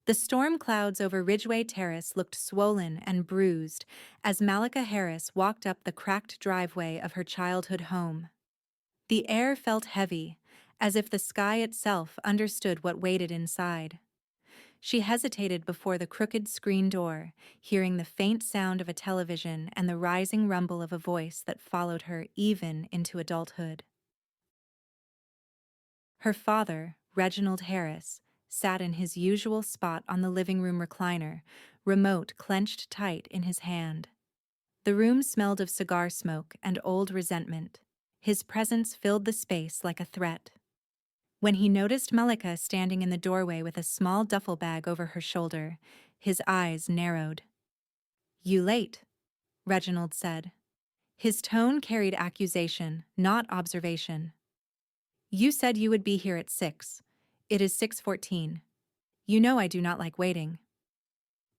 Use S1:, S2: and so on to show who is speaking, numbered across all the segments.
S1: The storm clouds over Ridgeway Terrace looked swollen and bruised as Malika Harris walked up the cracked driveway of her childhood home. The air felt heavy, as if the sky itself understood what waited inside. She hesitated before the crooked screen door, hearing the faint sound of a television and the rising rumble of a voice that followed her even into adulthood. Her father, Reginald Harris, sat in his usual spot on the living room recliner, remote clenched tight in his hand. The room smelled of cigar smoke and old resentment. His presence filled the space like a threat. When he noticed Malika standing in the doorway with a small duffel bag over her shoulder, his eyes narrowed. "You late," Reginald said. His tone carried accusation, not observation. "You said you would be here at 6. It is 6:14. You know I do not like waiting."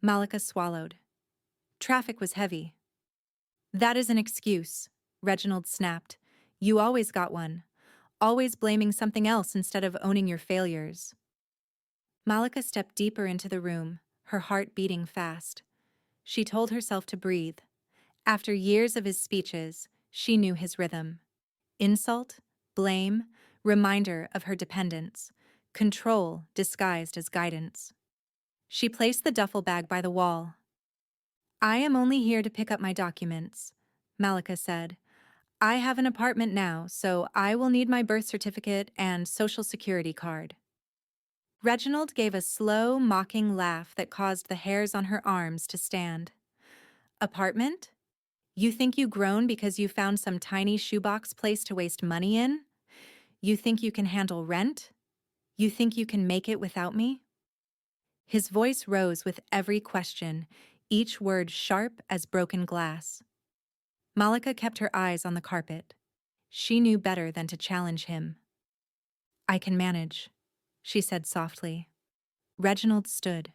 S1: Malika swallowed. Traffic was heavy. "That is an excuse," Reginald snapped. "You always got one. Always blaming something else instead of owning your failures." Malika stepped deeper into the room, her heart beating fast. She told herself to breathe. After years of his speeches, she knew his rhythm. Insult, blame, reminder of her dependence, control disguised as guidance. She placed the duffel bag by the wall. "I am only here to pick up my documents," Malika said. "I have an apartment now, so I will need my birth certificate and social security card." Reginald gave a slow, mocking laugh that caused the hairs on her arms to stand. "Apartment? You think you grown because you found some tiny shoebox place to waste money in? You think you can handle rent? You think you can make it without me?" His voice rose with every question, each word sharp as broken glass. Malika kept her eyes on the carpet. She knew better than to challenge him. "I can manage," she said softly. Reginald stood.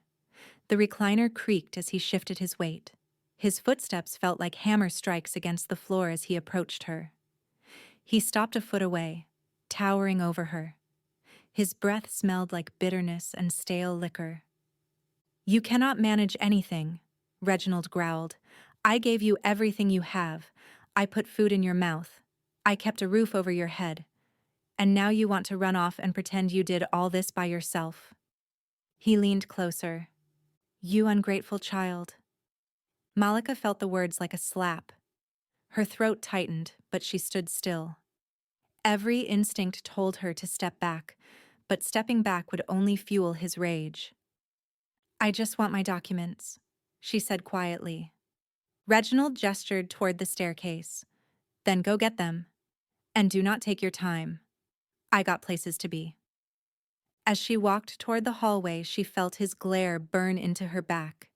S1: The recliner creaked as he shifted his weight. His footsteps felt like hammer strikes against the floor as he approached her. He stopped a foot away, towering over her. His breath smelled like bitterness and stale liquor. "You cannot manage anything," Reginald growled. "I gave you everything you have. I put food in your mouth. I kept a roof over your head. And now you want to run off and pretend you did all this by yourself." He leaned closer. "You ungrateful child." Malika felt the words like a slap. Her throat tightened, but she stood still. Every instinct told her to step back, but stepping back would only fuel his rage. "I just want my documents," she said quietly. Reginald gestured toward the staircase. "Then go get them. And do not take your time. I got places to be." As she walked toward the hallway, she felt his glare burn into her back.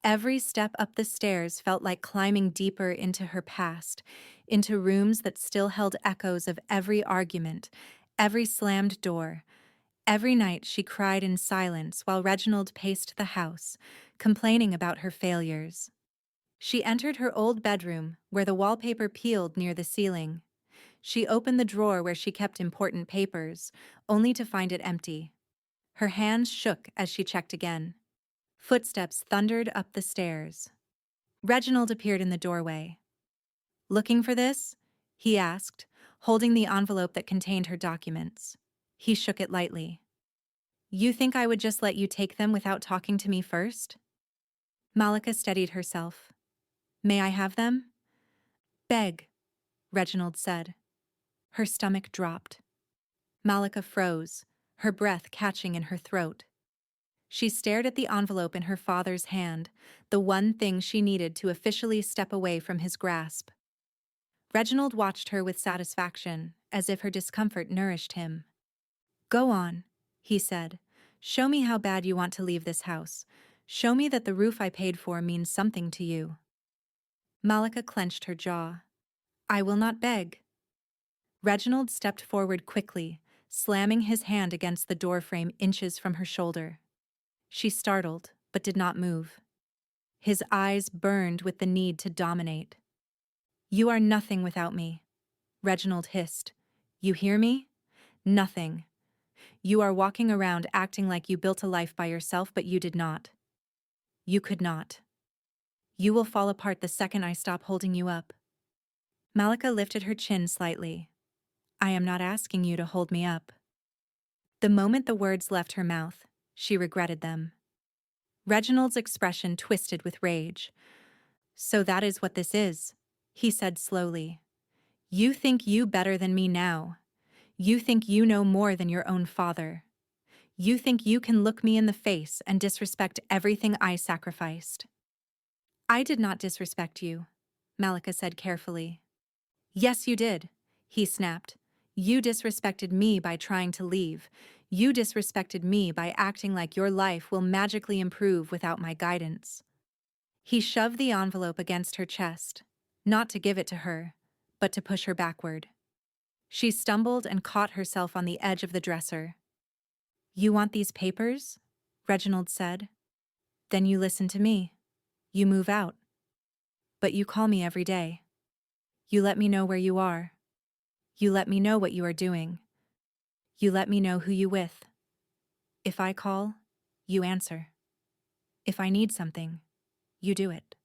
S1: Every step up the stairs felt like climbing deeper into her past, into rooms that still held echoes of every argument, every slammed door. Every night she cried in silence while Reginald paced the house, complaining about her failures. She entered her old bedroom, where the wallpaper peeled near the ceiling. She opened the drawer where she kept important papers, only to find it empty. Her hands shook as she checked again. Footsteps thundered up the stairs. Reginald appeared in the doorway. "Looking for this?" he asked, holding the envelope that contained her documents. He shook it lightly. "You think I would just let you take them without talking to me first?" Malika steadied herself. "May I have them?" "Beg," Reginald said. Her stomach dropped. Malika froze, her breath catching in her throat. She stared at the envelope in her father's hand, the one thing she needed to officially step away from his grasp. Reginald watched her with satisfaction, as if her discomfort nourished him. "Go on," he said. "Show me how bad you want to leave this house. Show me that the roof I paid for means something to you." Malika clenched her jaw. "I will not beg." Reginald stepped forward quickly, slamming his hand against the doorframe inches from her shoulder. She startled, but did not move. His eyes burned with the need to dominate. "You are nothing without me," Reginald hissed. "You hear me? Nothing. You are walking around acting like you built a life by yourself, but you did not. You could not. You will fall apart the second I stop holding you up." Malika lifted her chin slightly. "I am not asking you to hold me up." The moment the words left her mouth, she regretted them. Reginald's expression twisted with rage. "So that is what this is," he said slowly. "You think you better than me now. You think you know more than your own father. You think you can look me in the face and disrespect everything I sacrificed." "I did not disrespect you," Malika said carefully. "Yes, you did," he snapped. "You disrespected me by trying to leave. You disrespected me by acting like your life will magically improve without my guidance." He shoved the envelope against her chest, not to give it to her, but to push her backward. She stumbled and caught herself on the edge of the dresser. "You want these papers?" Reginald said. "Then you listen to me. You move out. But you call me every day. You let me know where you are. You let me know what you are doing. You let me know who you with. If I call, you answer. If I need something, you do it.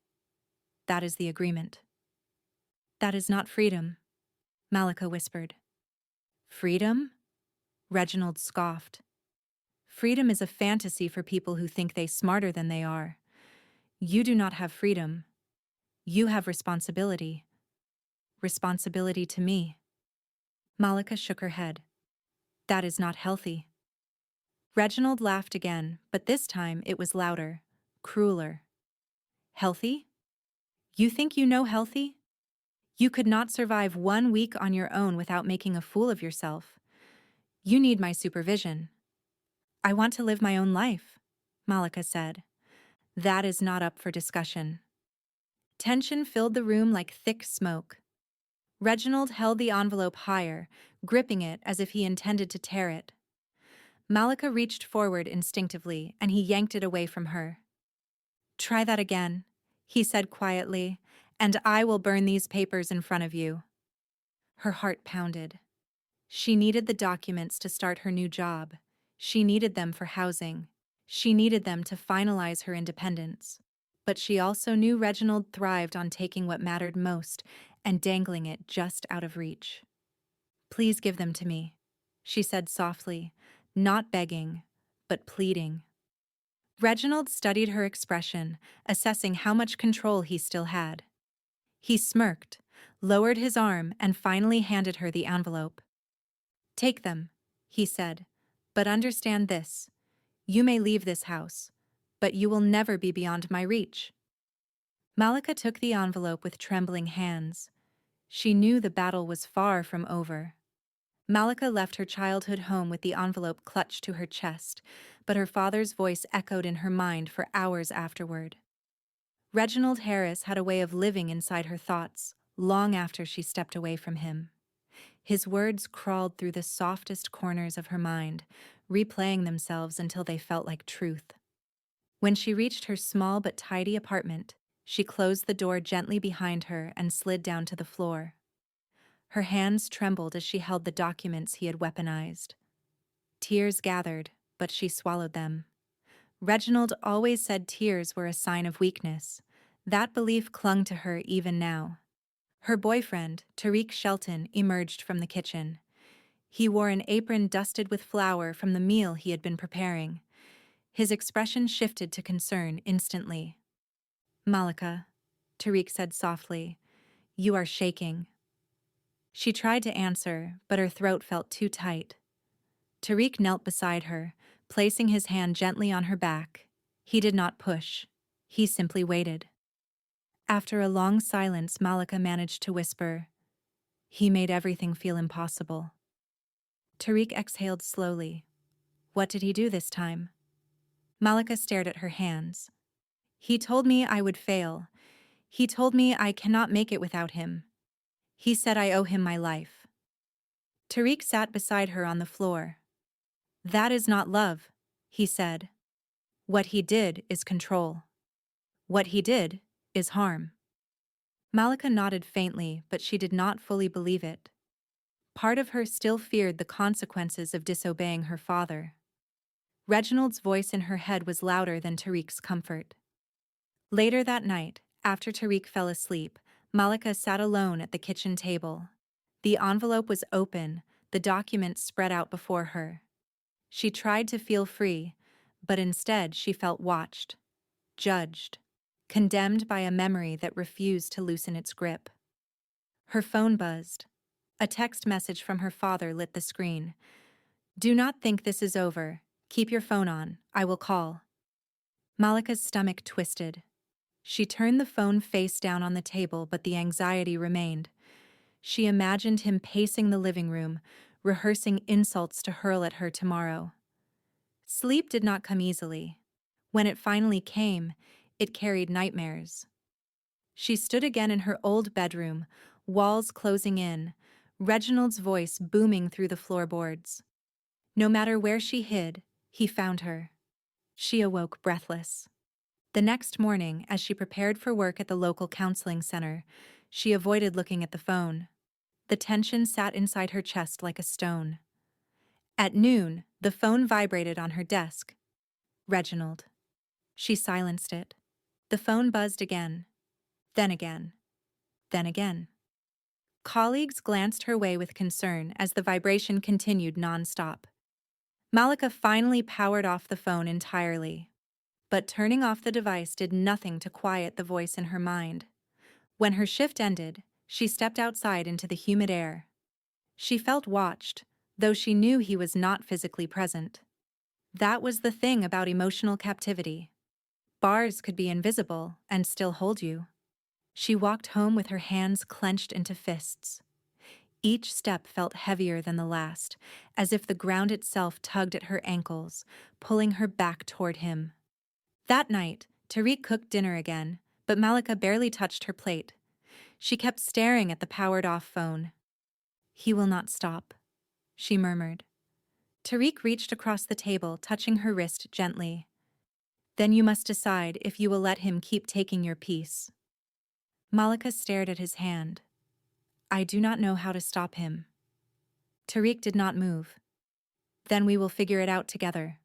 S1: That is the agreement." "That is not freedom," Malika whispered. "Freedom?" Reginald scoffed. "Freedom is a fantasy for people who think they're smarter than they are. You do not have freedom. You have responsibility. Responsibility to me." Malika shook her head. "That is not healthy." Reginald laughed again, but this time it was louder, crueler. "Healthy? You think you know healthy? You could not survive 1 week on your own without making a fool of yourself. You need my supervision." "I want to live my own life," Malika said. "That is not up for discussion." Tension filled the room like thick smoke. Reginald held the envelope higher, gripping it as if he intended to tear it. Malika reached forward instinctively, and he yanked it away from her. "Try that again," he said quietly, "and I will burn these papers in front of you." Her heart pounded. She needed the documents to start her new job. She needed them for housing. She needed them to finalize her independence. But she also knew Reginald thrived on taking what mattered most and dangling it just out of reach. "Please give them to me," she said softly, not begging, but pleading. Reginald studied her expression, assessing how much control he still had. He smirked, lowered his arm, and finally handed her the envelope. "Take them," he said, "but understand this. You may leave this house, but you will never be beyond my reach." Malika took the envelope with trembling hands. She knew the battle was far from over. Malika left her childhood home with the envelope clutched to her chest, but her father's voice echoed in her mind for hours afterward. Reginald Harris had a way of living inside her thoughts, long after she stepped away from him. His words crawled through the softest corners of her mind, replaying themselves until they felt like truth. When she reached her small but tidy apartment, she closed the door gently behind her and slid down to the floor. Her hands trembled as she held the documents he had weaponized. Tears gathered, but she swallowed them. Reginald always said tears were a sign of weakness. That belief clung to her even now. Her boyfriend, Tariq Shelton, emerged from the kitchen. He wore an apron dusted with flour from the meal he had been preparing. His expression shifted to concern instantly. "Malika," Tariq said softly, "you are shaking." She tried to answer, but her throat felt too tight. Tariq knelt beside her, placing his hand gently on her back. He did not push. He simply waited. After a long silence, Malika managed to whisper, "He made everything feel impossible." Tariq exhaled slowly. "What did he do this time?" Malika stared at her hands. "He told me I would fail. He told me I cannot make it without him. He said I owe him my life." Tariq sat beside her on the floor. "That is not love," he said. "What he did is control. What he did is harm." Malika nodded faintly, but she did not fully believe it. Part of her still feared the consequences of disobeying her father. Reginald's voice in her head was louder than Tariq's comfort. Later that night, after Tariq fell asleep, Malika sat alone at the kitchen table. The envelope was open, the documents spread out before her. She tried to feel free, but instead she felt watched, judged, condemned by a memory that refused to loosen its grip. Her phone buzzed. A text message from her father lit the screen. "Do not think this is over. Keep your phone on. I will call." Malika's stomach twisted. She turned the phone face down on the table, but the anxiety remained. She imagined him pacing the living room, rehearsing insults to hurl at her tomorrow. Sleep did not come easily. When it finally came, it carried nightmares. She stood again in her old bedroom, walls closing in, Reginald's voice booming through the floorboards. No matter where she hid, he found her. She awoke breathless. The next morning, as she prepared for work at the local counseling center, she avoided looking at the phone. The tension sat inside her chest like a stone. At noon, the phone vibrated on her desk. Reginald. She silenced it. The phone buzzed again. Then again. Then again. Colleagues glanced her way with concern as the vibration continued nonstop. Malika finally powered off the phone entirely. But turning off the device did nothing to quiet the voice in her mind. When her shift ended, she stepped outside into the humid air. She felt watched, though she knew he was not physically present. That was the thing about emotional captivity. Bars could be invisible and still hold you. She walked home with her hands clenched into fists. Each step felt heavier than the last, as if the ground itself tugged at her ankles, pulling her back toward him. That night, Tariq cooked dinner again, but Malika barely touched her plate. She kept staring at the powered-off phone. "He will not stop," she murmured. Tariq reached across the table, touching her wrist gently. "Then you must decide if you will let him keep taking your peace." Malika stared at his hand. "I do not know how to stop him." Tariq did not move. "Then we will figure it out together."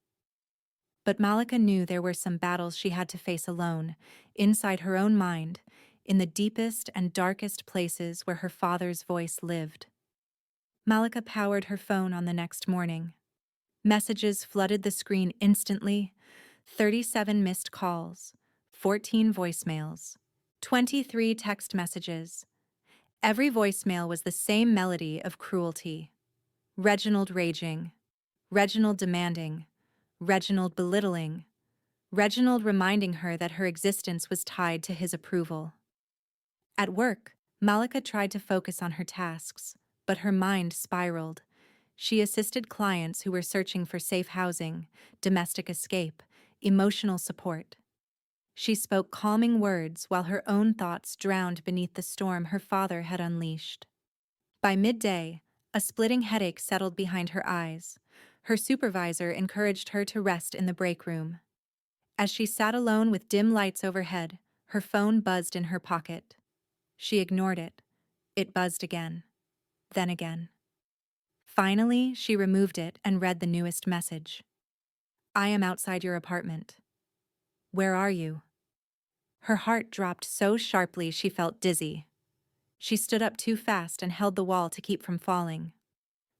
S1: But Malika knew there were some battles she had to face alone, inside her own mind, in the deepest and darkest places where her father's voice lived. Malika powered her phone on the next morning. Messages flooded the screen instantly. 37 missed calls, 14 voicemails, 23 text messages. Every voicemail was the same melody of cruelty. Reginald raging, Reginald demanding, Reginald belittling, Reginald reminding her that her existence was tied to his approval. At work, Malika tried to focus on her tasks, but her mind spiraled. She assisted clients who were searching for safe housing, domestic escape, emotional support. She spoke calming words while her own thoughts drowned beneath the storm her father had unleashed. By midday, a splitting headache settled behind her eyes. Her supervisor encouraged her to rest in the break room. As she sat alone with dim lights overhead, her phone buzzed in her pocket. She ignored it. It buzzed again. Then again. Finally, she removed it and read the newest message. "I am outside your apartment. Where are you?" Her heart dropped so sharply she felt dizzy. She stood up too fast and held the wall to keep from falling.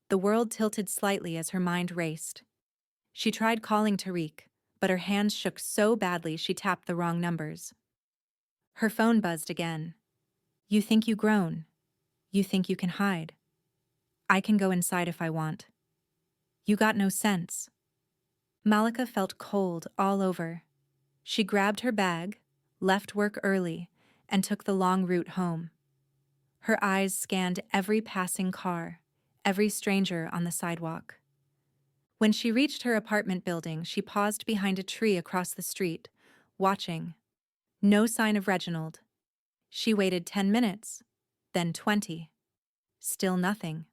S1: The world tilted slightly as her mind raced. She tried calling Tariq, but her hands shook so badly she tapped the wrong numbers. Her phone buzzed again. "You think you grown. You think you can hide. I can go inside if I want. You got no sense." Malika felt cold all over. She grabbed her bag, left work early, and took the long route home. Her eyes scanned every passing car, every stranger on the sidewalk. When she reached her apartment building, she paused behind a tree across the street, watching. No sign of Reginald. She waited 10 minutes, then 20. Still nothing.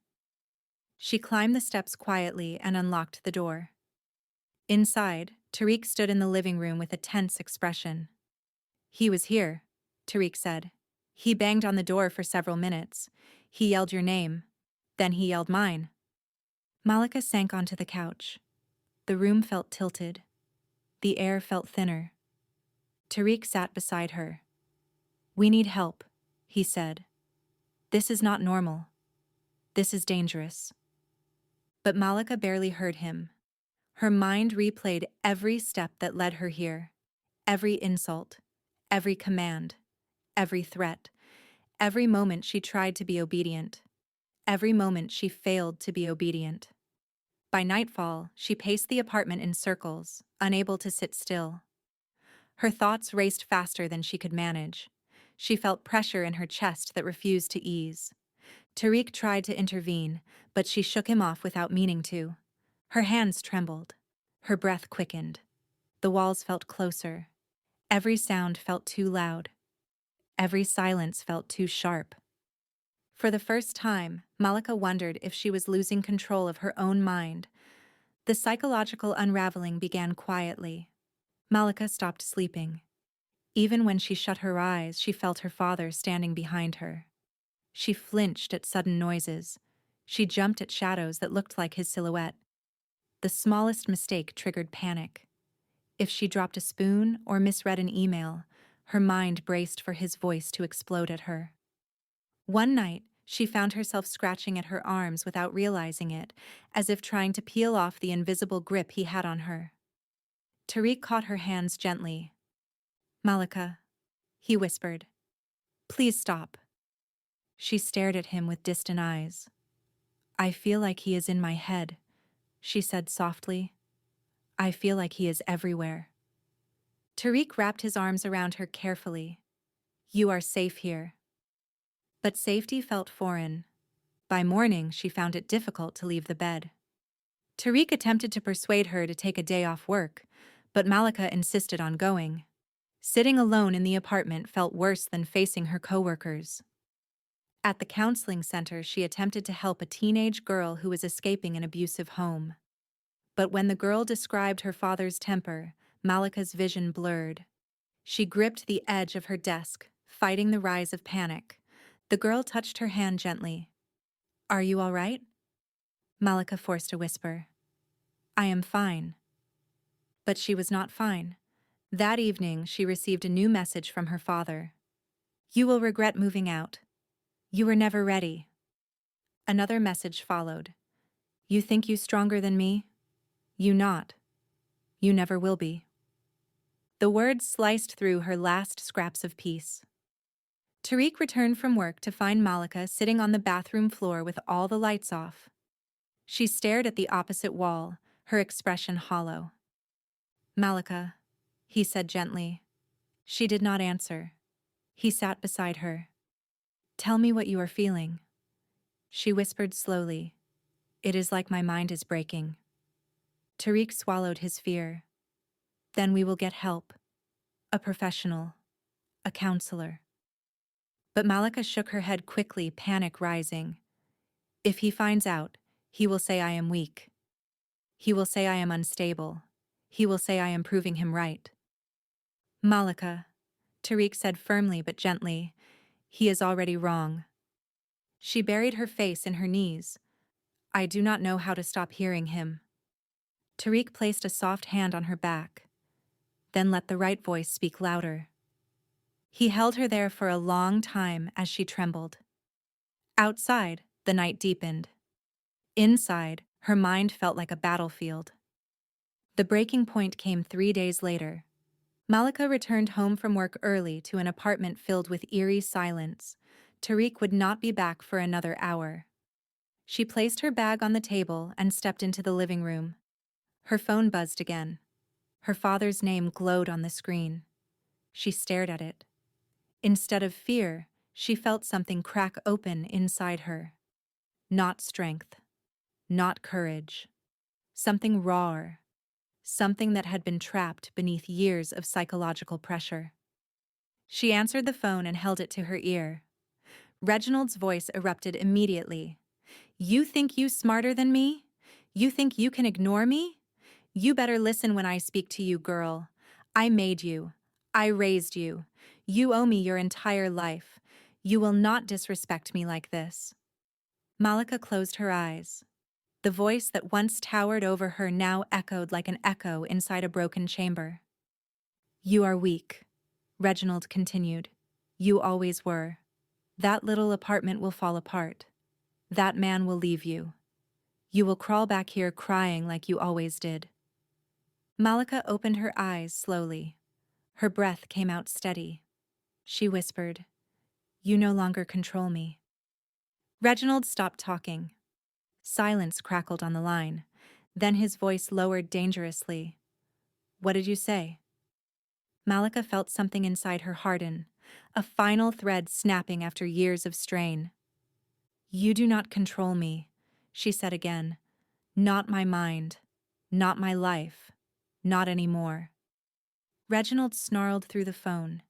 S1: She climbed the steps quietly and unlocked the door. Inside, Tariq stood in the living room with a tense expression. "He was here," Tariq said. "He banged on the door for several minutes. He yelled your name. Then he yelled, "Mine." Malika sank onto the couch. The room felt tilted. The air felt thinner. Tariq sat beside her. "We need help," he said. "This is not normal. This is dangerous." But Malika barely heard him. Her mind replayed every step that led her here. Every insult, every command, every threat, every moment she tried to be obedient, every moment she failed to be obedient. By nightfall, she paced the apartment in circles, unable to sit still. Her thoughts raced faster than she could manage. She felt pressure in her chest that refused to ease. Tariq tried to intervene, but she shook him off without meaning to. Her hands trembled. Her breath quickened. The walls felt closer. Every sound felt too loud. Every silence felt too sharp. For the first time, Malika wondered if she was losing control of her own mind. The psychological unraveling began quietly. Malika stopped sleeping. Even when she shut her eyes, she felt her father standing behind her. She flinched at sudden noises. She jumped at shadows that looked like his silhouette. The smallest mistake triggered panic. If she dropped a spoon or misread an email, her mind braced for his voice to explode at her. One night, she found herself scratching at her arms without realizing it, as if trying to peel off the invisible grip he had on her. Tariq caught her hands gently. "Malika," he whispered. "Please stop." She stared at him with distant eyes. "I feel like he is in my head," she said softly. "I feel like he is everywhere." Tariq wrapped his arms around her carefully. "You are safe here." But safety felt foreign. By morning, she found it difficult to leave the bed. Tariq attempted to persuade her to take a day off work, but Malika insisted on going. Sitting alone in the apartment felt worse than facing her coworkers. At the counseling center, she attempted to help a teenage girl who was escaping an abusive home. But when the girl described her father's temper, Malika's vision blurred. She gripped the edge of her desk, fighting the rise of panic. The girl touched her hand gently. "Are you all right?" Malika forced a whisper. "I am fine." But she was not fine. That evening, she received a new message from her father. "You will regret moving out. You were never ready." Another message followed. "You think you stronger than me? You not. You never will be." The words sliced through her last scraps of peace. Tariq returned from work to find Malika sitting on the bathroom floor with all the lights off. She stared at the opposite wall, her expression hollow. "Malika," he said gently. She did not answer. He sat beside her. "Tell me what you are feeling." She whispered slowly. "It is like my mind is breaking." Tariq swallowed his fear. "Then we will get help. A professional. A counselor." But Malika shook her head quickly, panic rising. "If he finds out, he will say I am weak. He will say I am unstable. He will say I am proving him right." "Malika," Tariq said firmly but gently, "he is already wrong." She buried her face in her knees. "I do not know how to stop hearing him." Tariq placed a soft hand on her back, then let the right voice speak louder. He held her there for a long time as she trembled. Outside, the night deepened. Inside, her mind felt like a battlefield. The breaking point came 3 days later. Malika returned home from work early to an apartment filled with eerie silence. Tariq would not be back for another hour. She placed her bag on the table and stepped into the living room. Her phone buzzed again. Her father's name glowed on the screen. She stared at it. Instead of fear, she felt something crack open inside her. Not strength. Not courage. Something rawer. Something that had been trapped beneath years of psychological pressure. She answered the phone and held it to her ear. Reginald's voice erupted immediately. "You think you smarter than me? You think you can ignore me? You better listen when I speak to you, girl. I made you. I raised you. You owe me your entire life. You will not disrespect me like this." Malika closed her eyes. The voice that once towered over her now echoed like an echo inside a broken chamber. You are weak, Reginald continued. You always were. That little apartment will fall apart. That man will leave you. You will crawl back here crying like you always did. Malika opened her eyes slowly. Her breath came out steady. She whispered, You no longer control me. Reginald stopped talking. Silence crackled on the line. Then his voice lowered dangerously. What did you say? Malika felt something inside her harden, a final thread snapping after years of strain. You do not control me, she said again. Not my mind. Not my life. Not anymore. Reginald snarled through the phone.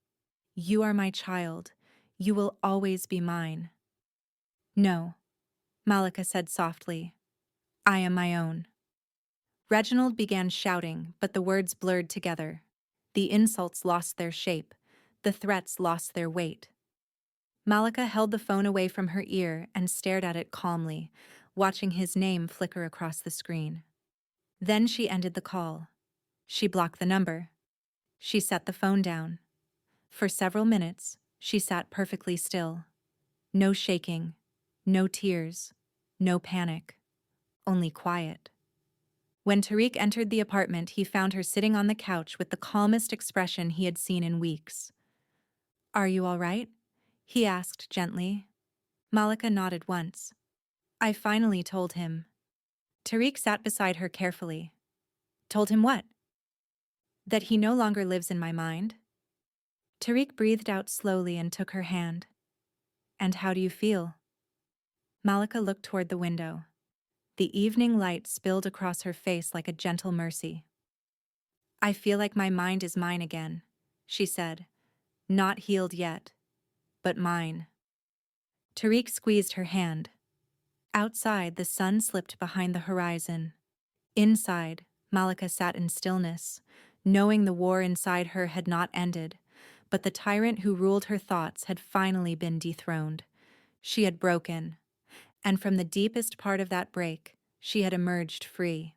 S1: You are my child. You will always be mine. No, Malika said softly. I am my own. Reginald began shouting, but the words blurred together. The insults lost their shape. The threats lost their weight. Malika held the phone away from her ear and stared at it calmly, watching his name flicker across the screen. Then she ended the call. She blocked the number. She set the phone down. For several minutes, she sat perfectly still. No shaking, no tears, no panic, only quiet. When Tariq entered the apartment, he found her sitting on the couch with the calmest expression he had seen in weeks. Are you all right? He asked gently. Malika nodded once. I finally told him. Tariq sat beside her carefully. Told him what? That he no longer lives in my mind? Tariq breathed out slowly and took her hand. And how do you feel? Malika looked toward the window. The evening light spilled across her face like a gentle mercy. I feel like my mind is mine again, she said. Not healed yet, but mine. Tariq squeezed her hand. Outside, the sun slipped behind the horizon. Inside, Malika sat in stillness, knowing the war inside her had not ended, but the tyrant who ruled her thoughts had finally been dethroned. She had broken, and from the deepest part of that break, she had emerged free.